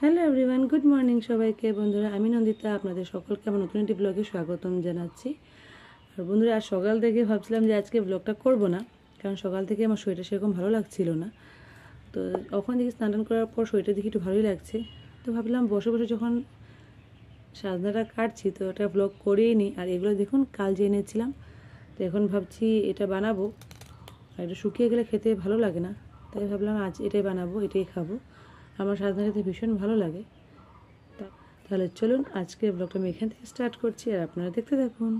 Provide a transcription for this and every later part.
Hello everyone, good morning সবাইকে। বন্ধুরা, আমি নন্দিতা, আপনাদের সকলকে আমার নতুন একটি ব্লগে স্বাগতম জানাচ্ছি। আর বন্ধুরা, আজ সকাল থেকে ভাবছিলাম যে আজকে ব্লগটা করব না, কারণ সকাল থেকে আমার শরীরটা সেরকম ভালো লাগছিল না। তো ওখান থেকে স্নান টান করার পর শরীরটা দেখি একটু ভালোই লাগছে। তো ভাবলাম বসে বসে যখন সাজনাটা কাটছি তো ওটা ব্লগ করেই নিই। আর এগুলো দেখুন কাল যে এনেছিলাম, তো এখন ভাবছি এটা বানাবো। আর এটা শুকিয়ে গেলে খেতে ভালো লাগে না, তাই ভাবলাম আজ এটাই বানাবো, এটাই খাবো। আমার সাজনা খেতে ভীষণ ভালো লাগে। তাহলে চলুন আজকের ব্লগটা আমি এখান থেকে স্টার্ট করছি, আর আপনারা দেখতে থাকুন।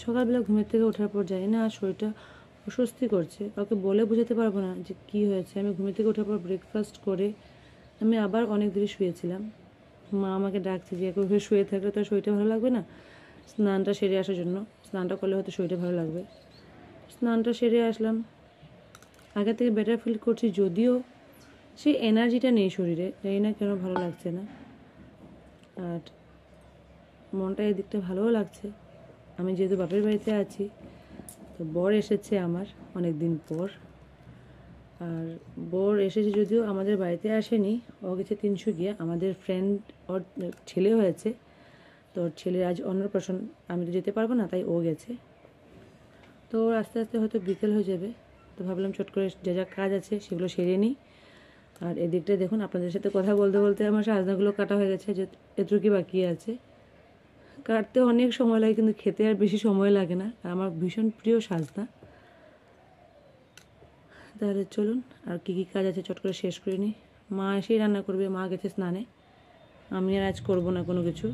সকালবেলা ঘুমের থেকে ওঠার পর জানি না শরীরটা অস্বস্তি করছে, কাউকে বলে বোঝাতে পারবো না যে কি হয়েছে। আমি ঘুমের থেকে ওঠার পর ব্রেকফাস্ট করে আমি আবার অনেক দেরি শুয়েছিলাম। মা আমাকে ডাকছে যে একবার শুয়ে থাকলে তো শরীরটা ভালো লাগবে না, স্নানটা সেরে আসার জন্য। স্নানটা করলে হয়তো শরীরটা ভালো লাগবে। স্নানটা সেরে আসলাম, আগে থেকে বেটার ফিল করছি, যদিও সেই এনার্জিটা নেই শরীরে, জানি না কেন ভালো লাগছে না। আর মনটা এদিকটা ভালোও লাগছে। আমি যেহেতু বাপের বাড়িতে আছি, তো বর এসেছে আমার অনেক দিন পর। আর বর এসেছে যদিও আমাদের বাড়িতে আসেনি, ও গেছে তিনসুকিয়া। আমাদের ফ্রেন্ড ওর ছেলে হয়েছে, তো ওর ছেলের আজ অন্নপ্রাশন, আমি তো যেতে পারবো না, তাই ও গেছে। তো ওর আস্তে আস্তে হয়তো বিকেল হয়ে যাবে, তো ভাবলাম চট করে যা যা কাজ আছে সেগুলো সেরে নিই। আর এদিকটা দেখুন, আপনাদের সাথে কথা বলতে বলতে আমার সাজনাগুলো কাটা হয়ে গেছে, যে এতটুকু বাকি আছে। কাটতে অনেক সময় লাগে, কিন্তু খেতে আর বেশি সময় লাগে না। আর আমার ভীষণ প্রিয় সাজনা। তাহলে চলুন আর কী কী কাজ আছে চট করে শেষ করে নিই। মা এসেই রান্না করবে, মা গেছে স্নানে, আমি আর আজ করবো না কোনো কিছু।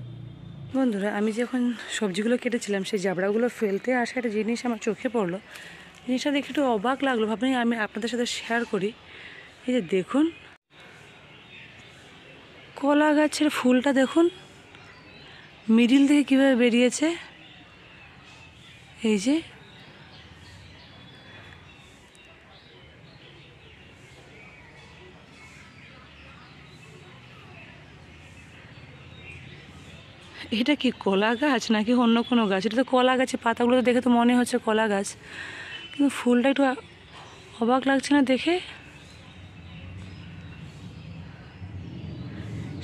বন্ধুরা, আমি যখন সবজিগুলো কেটেছিলাম সেই জাবড়াগুলো ফেলতে আসা একটা জিনিস আমার চোখে পড়লো। জিনিসটা দেখে একটু অবাক লাগলো, ভাবলাম আমি আপনাদের সাথে শেয়ার করি। এই যে দেখুন, কলা গাছের ফুলটা দেখুন মিডিল থেকে কীভাবে বেরিয়েছে। এই যে এটা কি কলা গাছ নাকি অন্য কোনো গাছ? এটা তো কলা গাছে, পাতাগুলো তো দেখে তো মনে হচ্ছে কলা গাছ, কিন্তু ফুলটা একটু অবাক লাগছে না দেখে?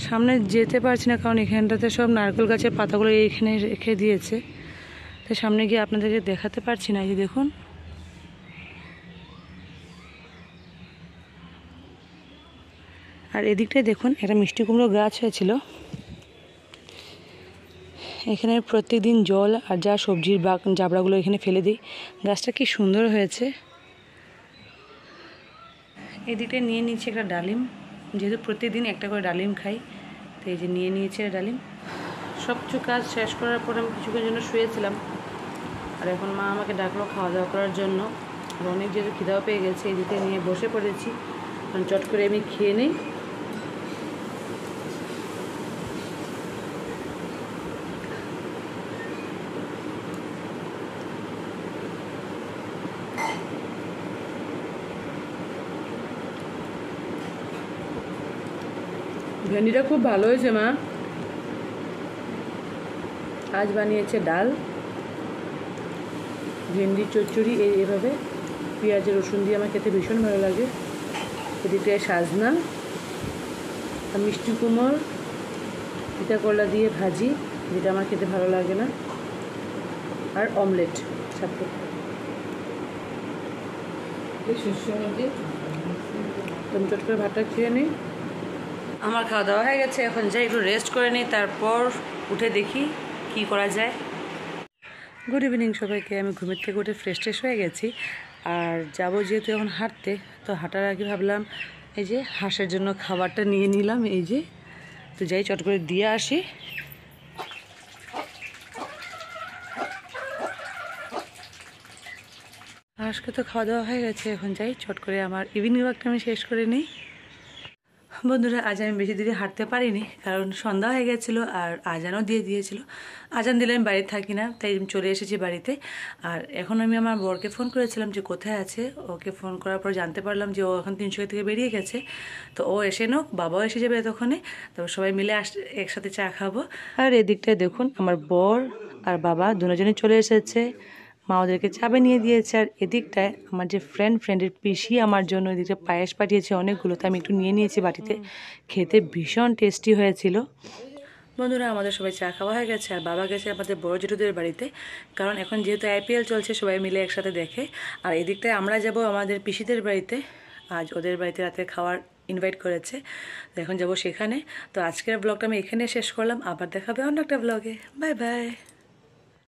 সামনে যেতে পারছি না, কারণ এখানটাতে সব নারকেল গাছের পাতাগুলো এইখানে রেখে দিয়েছে, তাই সামনে গিয়ে আপনাদেরকে দেখাতে পারছি না। এই যে দেখুন, আর এদিকটায় দেখুন একটা মিষ্টি কুমড়ো গাছ হয়েছিল। এখানে প্রত্যেকদিন জল আর যা সবজির জাবড়াগুলো এখানে ফেলে দিই। গাছটা কি সুন্দর হয়েছে। এদিকটায় নিয়ে নিয়েছি একটা ডালিম, যেহেতু প্রত্যেকদিন একটা করে ডালিম খাই, তো এই যে নিয়ে নিয়েছে ডালিম। সব কিছু কাজ শেষ করার পর আমি কিছুক্ষণের জন্য শুয়েছিলাম। আর এখন মা আমাকে ডাকলো খাওয়া দাওয়া করার জন্য। আর অনেক যেহেতু খিদাও পেয়ে গেছে, এদিকে নিয়ে বসে পড়েছি, কারণ চট করে আমি খেয়ে নিই। ভেন্ডিটা খুব ভালো হয়েছে মা। আজ বানিয়েছে ডাল, ভেন্ডির চচ্চড়ি, এইভাবে পেঁয়াজ রসুন দিয়ে আমার খেতে ভীষণ ভালো লাগে। এদিকে সাজনা আর মিষ্টি কুমড় পিঠা করলা দিয়ে ভাজি, যেটা আমার খেতে ভালো লাগে না, আর অমলেট সাথে। তুমি চট করে ভাতটা খেয়ে নিই। আমার খাওয়া দাওয়া হয়ে গেছে, এখন যাই একটু রেস্ট করে নিই, তারপর উঠে দেখি কি করা যায়। গুড ইভিনিং সবাইকে। আমি ঘুমের থেকে উঠে ফ্রেশ ট্রেশ হয়ে গেছি, আর যাবো যেহেতু এখন হাঁটতে, তো হাঁটার আগে ভাবলাম এই যে হাঁসের জন্য খাবারটা নিয়ে নিলাম। এই যে, তো যাই চট করে দিয়ে আসি। হাঁসকে তো খাওয়া দাওয়া হয়ে গেছে, এখন যাই চট করে আমার ইভিনিং ওয়াকটা আমি শেষ করে নিই। বন্ধুরা, আজ আমি বেশি দূরে হাঁটতে পারিনি, কারণ সন্ধ্যা হয়ে গেছিলো আর আজানও দিয়ে দিয়েছিল। আজান দিলে আমি বাড়িতে থাকি না, তাই চলে এসেছি বাড়িতে। আর এখন আমি আমার বরকে ফোন করেছিলাম যে কোথায় আছে। ওকে ফোন করার পর জানতে পারলাম যে ও এখন 300 থেকে বেরিয়ে গেছে। তো ও এসে নোক, বাবাও এসে যাবে এতক্ষণে, তারপর সবাই মিলে একসাথে চা খাবো। আর এদিকটায় দেখুন, আমার বর আর বাবা দুজনেই চলে এসেছে। মা ওদেরকে চাবে নিয়ে দিয়েছে। আর এদিকটায় আমার যে ফ্রেন্ডের পিসি আমার জন্য এদিকটা পায়েস পাঠিয়েছে অনেকগুলো, তো আমি একটু নিয়ে নিয়েছি বাটিতে। খেতে ভীষণ টেস্টি হয়েছিল। বন্ধুরা, আমাদের সবাই চা খাওয়া হয়ে গেছে, আর বাবা গেছে আমাদের বড় জেঠুদের বাড়িতে, কারণ এখন যেহেতু আইপিএল চলছে সবাই মিলে একসাথে দেখে। আর এদিকটায় আমরা যাব আমাদের পিসিদের বাড়িতে, আজ ওদের বাড়িতে রাতে খাওয়ার ইনভাইট করেছে, তো এখন যাব সেখানে। তো আজকের ব্লগটা আমি এখানে শেষ করলাম, আবার দেখাবে অন্য একটা ব্লগে। Bye bye.